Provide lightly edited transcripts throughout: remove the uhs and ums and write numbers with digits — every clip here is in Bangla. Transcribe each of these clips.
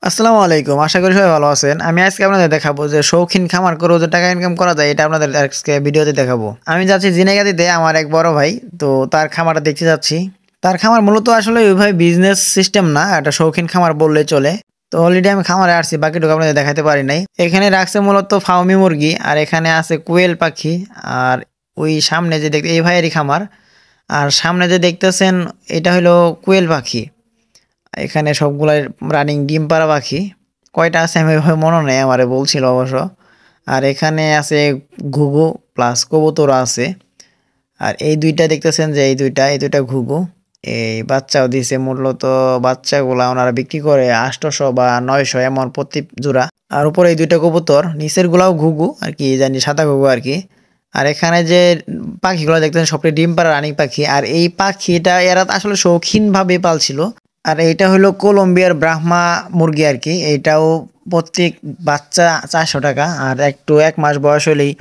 আসসালামু আলাইকুম। আশা করি সবাই ভালো আছেন। আমি আজকে আপনাদের দেখাবো যে শৌখিন খামার করেও যে টাকা ইনকাম করা যায় এটা আপনাদের আজকে ভিডিওতে দেখাবো। আমি যাচ্ছি ঝিনাইগাতীতে আমার এক বড় ভাই। তো তার খামারটা দেখতে যাচ্ছি। তার খামার মূলত আসলে ওইভাবে বিজনেস সিস্টেম না, এটা শৌখিন খামার বললেই চলে। তো অলরেডি আমি খামারে আসছি, বাকিটুকু আপনাদের দেখাতে পারি নাই। এখানে রাখছে মূলত ফার্মি মুরগি, আর এখানে আছে কোয়েল পাখি। আর ওই সামনে যে দেখতে এই ভাইয়েরই খামার। আর সামনে যে দেখতেছেন এটা হলো কোয়েল পাখি। এখানে সবগুলাই রানিং ডিম পাড়া পাখি। কয়টা আছে আমি ওইভাবে মনে নেই, আমারে বলছিল অবশ্য। আর এখানে আছে ঘুঘু প্লাস কবুতরও আছে। আর এই দুইটা দেখতেছেন যে এই দুইটা ঘুঘু। এই বাচ্চাও দিছে, মূলত বাচ্চাগুলা ওনারা বিক্রি করে 800 বা 900 এমন প্রতি জোড়া। আর উপরে এই দুইটা কবুতর, নিচের গুলাও ঘুঘু আর কি, জানি সাদা ঘুঘু আর কি। আর এখানে যে পাখিগুলো দেখতেছেন সবটি ডিম পাড়া রানিং পাখি। আর এই পাখিটা এরা আসলে শৌখিনভাবে পালছিল। আর এইটা হলো কলম্বিয়ার ব্রাহ্মা মুরগি আর কি। এইটাও প্রত্যেক বাচ্চা 400 টাকা, আর একটু 1 মাস বয়স হলেই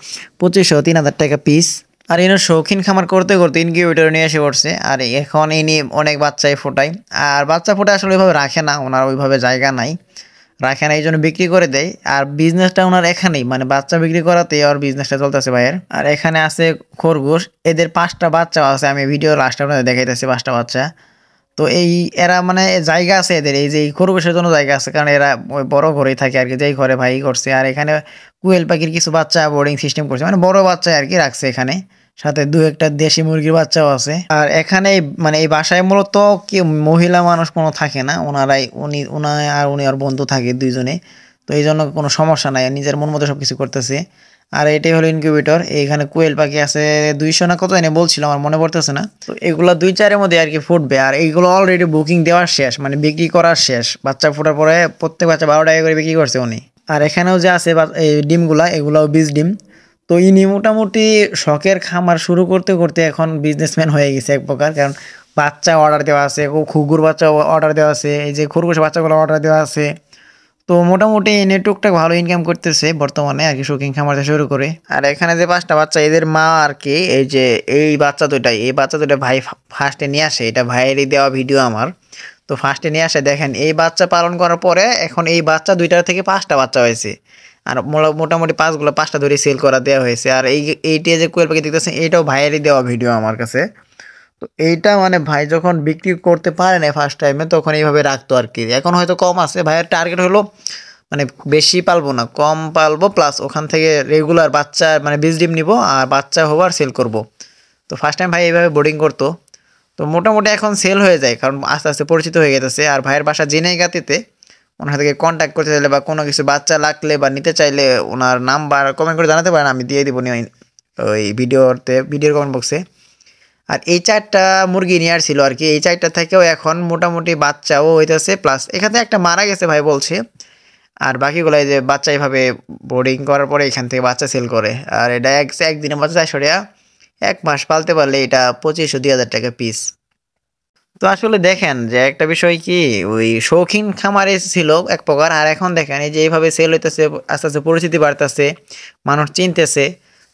2500-3000 টাকা পিস। আর এনার শৌখিন খামার করতে করতে ইনকিউবেটর নিয়ে এসে পড়ছে। আর এখন ইনি অনেক বাচ্চাই ফোটায়। আর বাচ্চা ফোটায় আসলে ওইভাবে রাখে না, ওনার ওইভাবে জায়গা নাই, রাখে না, এই জন্য বিক্রি করে দেয়। আর বিজনেসটা ওনার এখানেই, মানে বাচ্চা বিক্রি করাতে আর বিজনেসটা চলতেছে ভাইয়ের। আর এখানে আছে খরগোশ, এদের 5টা বাচ্চা আছে, আমি ভিডিও লাস্টে আপনাদের দেখাইতেছি 5টা বাচ্চা। তো এই এরা মানে জায়গা আছে এদের, এই যে এই খরগোশের জন্য জায়গা আছে, কারণ এরা ওই বড় ঘরেই থাকে আর কি, যেই ঘরে ভাই করছে। আর এখানে কুয়েল পাখির কিছু বাচ্চা বোর্ডিং সিস্টেম করছে, মানে বড় বাচ্চা আর কি রাখছে এখানে, সাথে 2-1টা দেশি মুরগির বাচ্চাও আছে। আর এখানে মানে এই বাসায় মূলত কি মহিলা মানুষ কোনো থাকে না, উনি আর বন্ধু থাকে দুইজনে। তো এই জন্য কোনো সমস্যা নাই, নিজের মন মতো সবকিছু করতেছে। আর এটাই হলো ইনকিউবেটর। এইখানে কোয়েল পাখি আছে 200 না কত এনে বলছিল, আমার মনে পড়তেছে না। তো এগুলো 2-4 মধ্যে আর কি ফুটবে। আর এইগুলো অলরেডি বুকিং দেওয়ার শেষ, মানে বিক্রি করার শেষ। বাচ্চা ফোটার পরে প্রত্যেক বাচ্চা 12 টাকা করে বিক্রি করছে উনি। আর এখানেও যে আছে এই ডিমগুলা, এগুলাও বীজ ডিম। তো ইনি মোটামুটি শখের খামার শুরু করতে করতে এখন বিজনেসম্যান হয়ে গেছে এক প্রকার, কারণ বাচ্চা অর্ডার দেওয়া আছে, ঘুঘুর বাচ্চা অর্ডার দেওয়া আছে, এই যে খরগোশ বাচ্চাগুলো অর্ডার দেওয়া আছে। তো মোটামুটি এনে টুকটাক ভালো ইনকাম করতেছে বর্তমানে আর কি, শৌখিন খামার থেকে শুরু করে। আর এখানে যে 5টা বাচ্চা, এদের মা আর কি, এই যে এই বাচ্চা দুটা ভাই ফার্স্টে নিয়ে আসে, এটা ভাইয়েরই দেওয়া ভিডিও আমার। তো ফার্স্টে নিয়ে আসে, দেখেন এই বাচ্চা পালন করার পরে এখন এই বাচ্চা 2টা থেকে 5টা বাচ্চা হয়েছে। আর মোটামুটি 5টা ধরে সেল করা দেওয়া হয়েছে। আর এইটা যে কোয়েল পাখি দেখতেছেন, এইটাও ভাইয়েরই দেওয়া ভিডিও আমার কাছে। তো এইটা মানে ভাই যখন বিক্রি করতে পারে না ফার্স্ট টাইমে, তখন এইভাবে রাখতো আর কি। এখন হয়তো কম আছে, ভাইয়ের টার্গেট হলো মানে বেশি পালবো না, কম পালবো, প্লাস ওখান থেকে রেগুলার বাচ্চা মানে বীজ ডিম নিবো আর বাচ্চা হবার সেল করব। তো ফার্স্ট টাইম ভাই এইভাবে বোর্ডিং করতো। তো মোটামুটি এখন সেল হয়ে যায়, কারণ আস্তে আস্তে পরিচিত হয়ে গেছে। আর ভাইয়ের বাসা ঝিনাইগাতীতে, ওনার থেকে কন্ট্যাক্ট করতে চাইলে বা কোনো কিছু বাচ্চা লাগলে বা নিতে চাইলে ওনার নাম্বার কমেন্ট করে জানাতে পারেন, আমি দিয়ে দিব ওই ভিডিওর কমেন্ট বক্সে। আর এই 4টা মুরগি নিয়ে আসছিল আর কি, এই 4টা থেকেও এখন মোটামুটি বাচ্চাও হইতেছে, প্লাস এখানে একটা মারা গেছে ভাই বলছে। আর বাকিগুলো এই যে বাচ্চা এইভাবে বোর্ডিং করার পরে এখান থেকে বাচ্চা সেল করে। আর এটা একদিনে বাচ্চা 400 টাকা, 1 মাস পালতে পারলে এটা 2500-2000 টাকা পিস। তো আসলে দেখেন যে একটা বিষয় কি, ওই শৌখিন খামারে ছিল এক প্রকার, আর এখন দেখেন এই যে এইভাবে সেল হইতেছে, আস্তে আস্তে পরিচিতি বাড়তেছে, মানুষ চিনতেছে।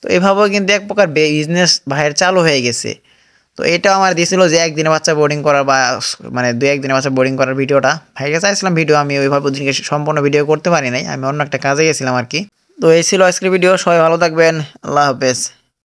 তো এভাবেও কিন্তু এক প্রকার বিজনেস ভাইয়ের চালু হয়ে গেছে। তো এটা আমার দিয়েছিল যে একদিনে বাচ্চা বোর্ডিং করার বা মানে 2-1 দিনে বাচ্চা বোর্ডিং করার ভিডিওটা ভাইকে চাইছিলাম ভিডিও, আমি ওইভাবে ওদিনকে সম্পূর্ণ ভিডিও করতে পারি নাই, আমি অন্য একটা কাজে গেছিলাম আর কি। তো এই ছিল আজকের ভিডিও, সবাই ভালো থাকবেন, আল্লাহ হাফেজ।